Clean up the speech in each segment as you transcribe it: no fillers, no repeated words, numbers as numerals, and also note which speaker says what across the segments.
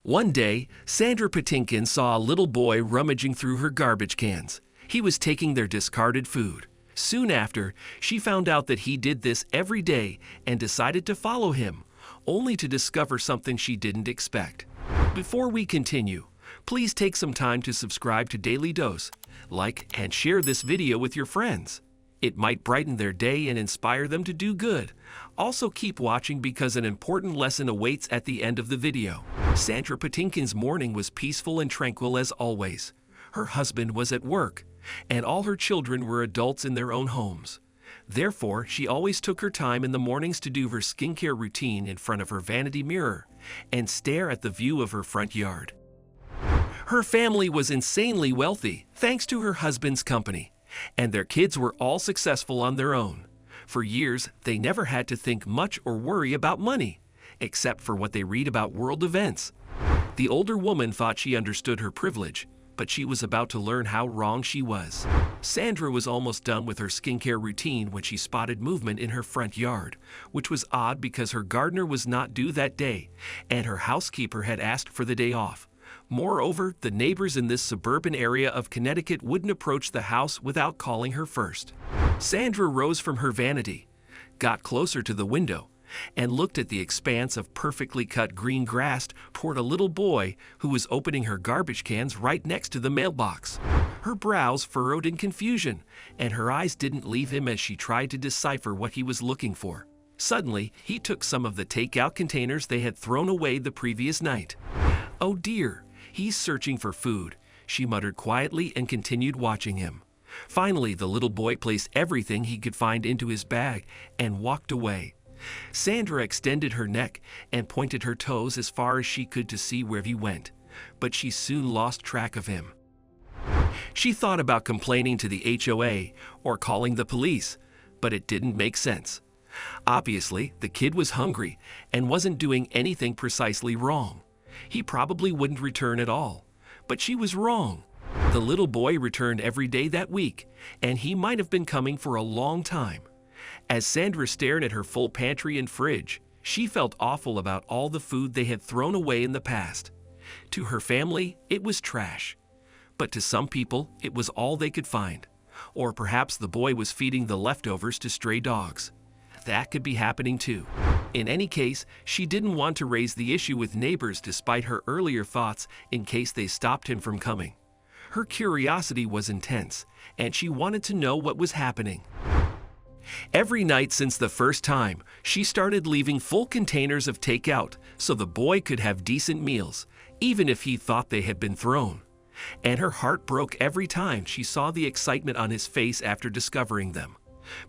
Speaker 1: One day, Sandra Patinkin saw a little boy rummaging through her garbage cans. He was taking their discarded food. Soon after, she found out that he did this every day and decided to follow him, only to discover something she didn't expect. Before we continue, please take some time to subscribe to Dailydose, like and share this video with your friends. It might brighten their day and inspire them to do good. Also keep watching because an important lesson awaits at the end of the video. Sandra Patinkin's morning was peaceful and tranquil as always. Her husband was at work, and all her children were adults in their own homes. Therefore, she always took her time in the mornings to do her skincare routine in front of her vanity mirror and stare at the view of her front yard. Her family was insanely wealthy thanks to her husband's company, and their kids were all successful on their own. For years, they never had to think much or worry about money, except for what they read about world events. The older woman thought she understood her privilege, but she was about to learn how wrong she was. Sandra was almost done with her skincare routine when she spotted movement in her front yard, which was odd because her gardener was not due that day, and her housekeeper had asked for the day off. Moreover, the neighbors in this suburban area of Connecticut wouldn't approach the house without calling her first. Sandra rose from her vanity, got closer to the window, and looked at the expanse of perfectly cut green grass toward a little boy who was opening her garbage cans right next to the mailbox. Her brows furrowed in confusion, and her eyes didn't leave him as she tried to decipher what he was looking for. Suddenly, he took some of the takeout containers they had thrown away the previous night. "Oh dear, he's searching for food," she muttered quietly and continued watching him. Finally, the little boy placed everything he could find into his bag and walked away. Sandra extended her neck and pointed her toes as far as she could to see where he went, but she soon lost track of him. She thought about complaining to the HOA or calling the police, but it didn't make sense. Obviously, the kid was hungry and wasn't doing anything precisely wrong. He probably wouldn't return at all, but she was wrong. The little boy returned every day that week, and he might have been coming for a long time. As Sandra stared at her full pantry and fridge, she felt awful about all the food they had thrown away in the past. To her family, it was trash. But to some people, it was all they could find. Or perhaps the boy was feeding the leftovers to stray dogs. That could be happening too. In any case, she didn't want to raise the issue with neighbors despite her earlier thoughts in case they stopped him from coming. Her curiosity was intense, and she wanted to know what was happening. Every night since the first time, she started leaving full containers of takeout so the boy could have decent meals, even if he thought they had been thrown. And her heart broke every time she saw the excitement on his face after discovering them.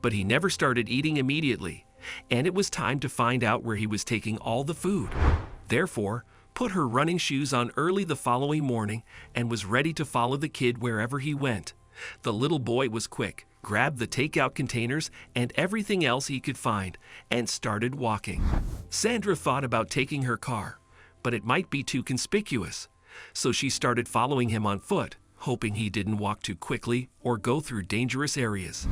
Speaker 1: But he never started eating immediately, and it was time to find out where he was taking all the food. Therefore, put her running shoes on early the following morning and was ready to follow the kid wherever he went. The little boy was quick, grabbed the takeout containers and everything else he could find, and started walking. Sandra thought about taking her car, but it might be too conspicuous, so she started following him on foot, hoping he didn't walk too quickly or go through dangerous areas.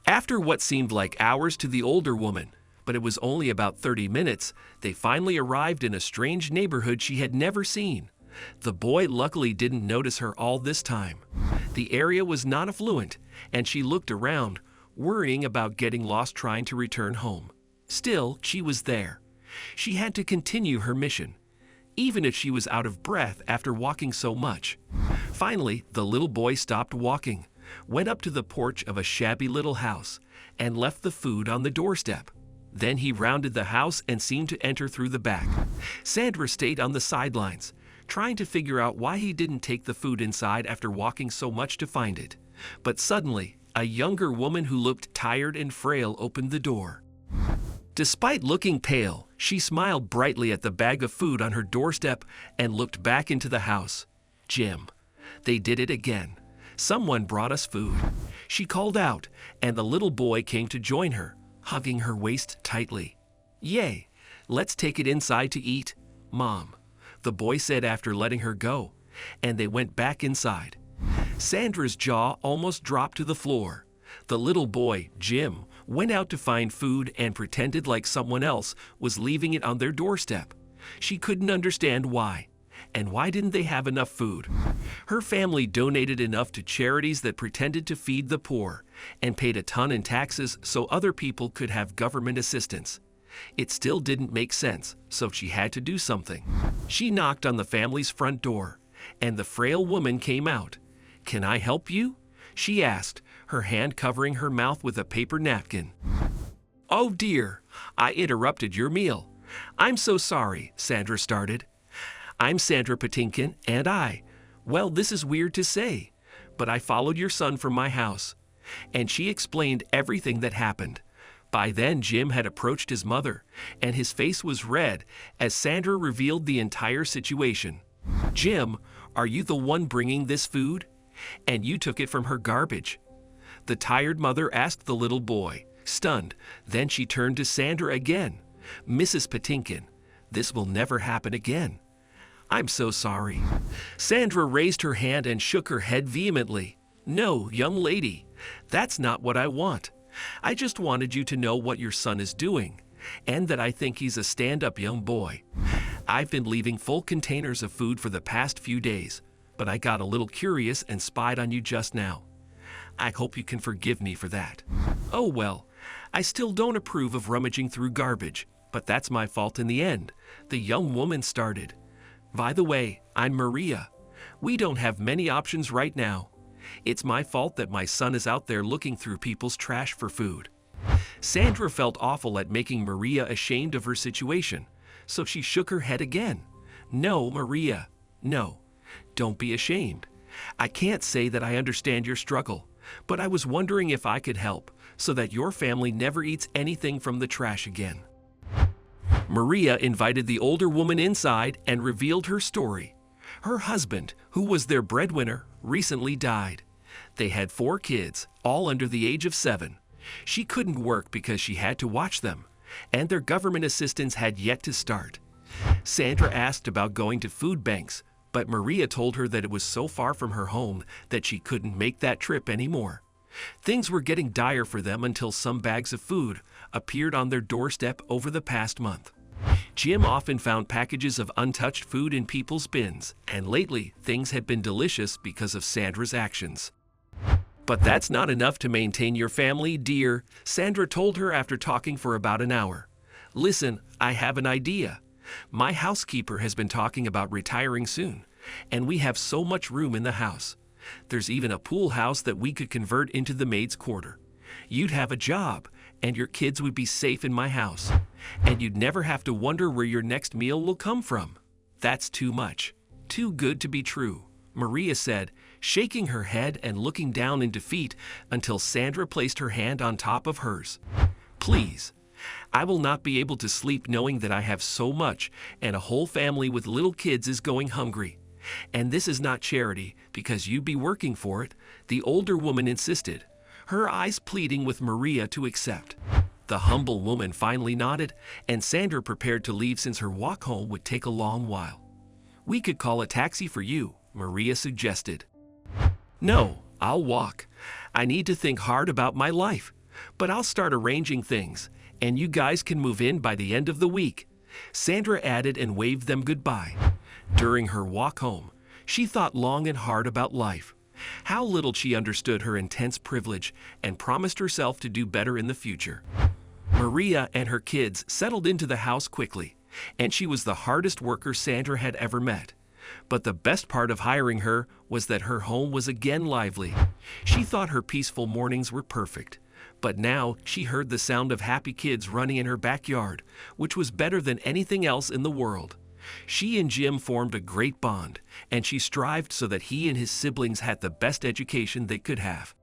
Speaker 1: After what seemed like hours to the older woman, but it was only about 30 minutes, they finally arrived in a strange neighborhood she had never seen. The boy luckily didn't notice her all this time. The area was not affluent, and she looked around, worrying about getting lost trying to return home. Still, she was there. She had to continue her mission, even if she was out of breath after walking so much. Finally, the little boy stopped walking, went up to the porch of a shabby little house, and left the food on the doorstep. Then he rounded the house and seemed to enter through the back. Sandra stayed on the sidelines, trying to figure out why he didn't take the food inside after walking so much to find it. But suddenly, a younger woman who looked tired and frail opened the door. Despite looking pale, she smiled brightly at the bag of food on her doorstep and looked back into the house. "Jim, they did it again. Someone brought us food." She called out, and the little boy came to join her, hugging her waist tightly. "Yay, let's take it inside to eat, Mom," the boy said after letting her go, and they went back inside. Sandra's jaw almost dropped to the floor. The little boy, Jim, went out to find food and pretended like someone else was leaving it on their doorstep. She couldn't understand why. And why didn't they have enough food? Her family donated enough to charities that pretended to feed the poor and paid a ton in taxes so other people could have government assistance. It still didn't make sense, so she had to do something. She knocked on the family's front door, and the frail woman came out. "Can I help you?" she asked, her hand covering her mouth with a paper napkin. "Oh dear, I interrupted your meal. I'm so sorry," Sandra started. "I'm Sandra Patinkin, and well, this is weird to say, but I followed your son from my house." And she explained everything that happened. By then, Jim had approached his mother, and his face was red as Sandra revealed the entire situation. "Jim, are you the one bringing this food? And you took it from her garbage?" The tired mother asked the little boy, stunned. Then she turned to Sandra again. "Mrs. Patinkin, this will never happen again. I'm so sorry." Sandra raised her hand and shook her head vehemently. "No, young lady, that's not what I want. I just wanted you to know what your son is doing, and that I think he's a stand-up young boy. I've been leaving full containers of food for the past few days, but I got a little curious and spied on you just now. I hope you can forgive me for that. Oh well, I still don't approve of rummaging through garbage, but that's my fault in the end," the young woman started. "By the way, I'm Maria. We don't have many options right now. It's my fault that my son is out there looking through people's trash for food." Sandra felt awful at making Maria ashamed of her situation, so she shook her head again. "No, Maria, no. Don't be ashamed. I can't say that I understand your struggle, but I was wondering if I could help so that your family never eats anything from the trash again." Maria invited the older woman inside and revealed her story. Her husband, who was their breadwinner, recently died. They had 4 kids, all under the age of 7. She couldn't work because she had to watch them, and their government assistance had yet to start. Sandra asked about going to food banks, but Maria told her that it was so far from her home that she couldn't make that trip anymore. Things were getting dire for them until some bags of food appeared on their doorstep over the past month. Jim often found packages of untouched food in people's bins, and lately things had been delicious because of Sandra's actions. "But that's not enough to maintain your family, dear," Sandra told her after talking for about an hour. "Listen, I have an idea. My housekeeper has been talking about retiring soon, and we have so much room in the house. There's even a pool house that we could convert into the maid's quarter. You'd have a job, and your kids would be safe in my house. And you'd never have to wonder where your next meal will come from." "That's too much. Too good to be true," Maria said, shaking her head and looking down in defeat until Sandra placed her hand on top of hers. "Please. I will not be able to sleep knowing that I have so much and a whole family with little kids is going hungry. And this is not charity because you'd be working for it," the older woman insisted, her eyes pleading with Maria to accept. The humble woman finally nodded, and Sandra prepared to leave since her walk home would take a long while. "We could call a taxi for you," Maria suggested. "No, I'll walk. I need to think hard about my life, but I'll start arranging things, and you guys can move in by the end of the week," Sandra added and waved them goodbye. During her walk home, she thought long and hard about life. How little she understood her intense privilege and promised herself to do better in the future. Maria and her kids settled into the house quickly, and she was the hardest worker Sandra had ever met. But the best part of hiring her was that her home was again lively. She thought her peaceful mornings were perfect, but now she heard the sound of happy kids running in her backyard, which was better than anything else in the world. She and Jim formed a great bond, and she strived so that he and his siblings had the best education they could have.